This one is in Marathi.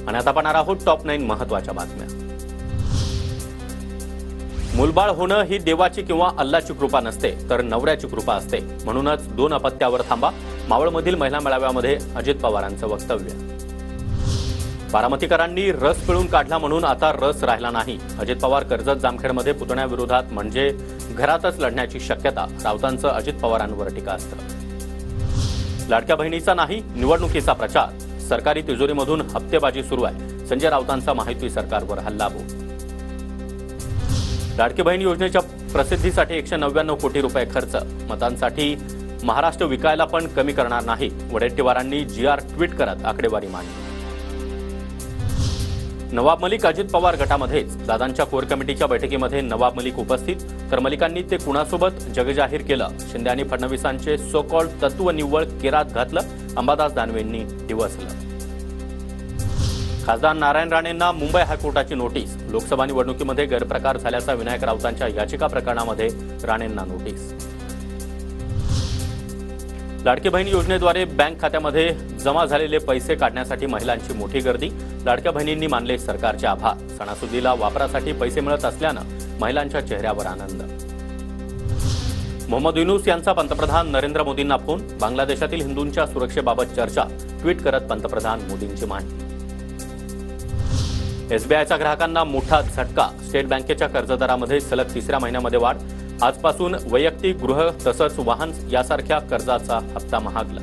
आणि आता पाहणार आहोत टॉप 9 महत्त्वाच्या बातम्या। मूलबाळ होणं ही देवाची किंवा अल्लाची कृपा नसते, तर नवऱ्याची कृपा असते। म्हणूनच 2 अपत्यावर थांबा। मावळमधील महिला मेळाव्यामध्ये अजित पवारांचं वक्तव्य। बारामतीकरांनी रस पिळून काढला म्हणून आता रस राहिला नाही। अजित पवार कर्जत जामखेडमध्ये पुतण्याविरोधात म्हणजे घरातच लढण्याची शक्यता। राऊतांचं अजित पवारांवर टीकास्त्र। लाडक्या बहिणीचा नाही, निवडणुकीचा प्रचार। सरकारी तिजोरीमधून हप्तेबाजी सुरू आहे। संजय राऊतांचा महायुती सरकारवर हल्लाबोल। लाडकी बहीण योजनेच्या प्रसिद्धीसाठी 199 कोटी रुपये खर्च। मतांसाठी महाराष्ट्र विकायला पण कमी करणार नाही। वडेट्टीवारांनी जीआर ट्विट करत आकडेवारी मांडली। नवाब मलिक अजित पवार गटामध्येच। दादांच्या कोर कमिटीच्या बैठकीमध्ये नवाब मलिक उपस्थित, तर मलिकांनी ते कुणासोबत जगजाहीर केलं। शिंदे आणि फडणवीसांचे सो कॉल्ड तत्व निव्वळ केरात घातलं। अंबादास दानवेंनी दिवसलं। खासदार नारायण राणेंना मुंबई हायकोर्टाची नोटीस। लोकसभा निवडणुकीमध्ये गैरप्रकार झाल्याचा विनायक राऊतांच्या याचिका प्रकरणामध्ये राणेंना नोटीस। लाडकी बहीण योजनेद्वारे बँक खात्यामध्ये जमा झालेले पैसे काढण्यासाठी महिलांची मोठी गर्दी। लाडक्या बहिणींनी मानले सरकारचे आभार। सणासुदीला वापरासाठी पैसे मिळत असल्यानं महिलांच्या चेहऱ्यावर आनंद। मोहम्मद युनूस यांचा पंतप्रधान नरेंद्र मोदींना फोन। बांगलादेशातील हिंदूंच्या सुरक्षेबाबत चर्चा। ट्विट करत पंतप्रधान मोदींची माहिती। एसबीआयच्या ग्राहकांना मोठा झटका। स्टेट बँकेच्या कर्जदरामध्ये सलग 3ऱ्या महिन्यामध्ये वाढ। आजपासून वैयक्तिक, गृह तसंच वाहन यासारख्या कर्जाचा हप्ता महागला।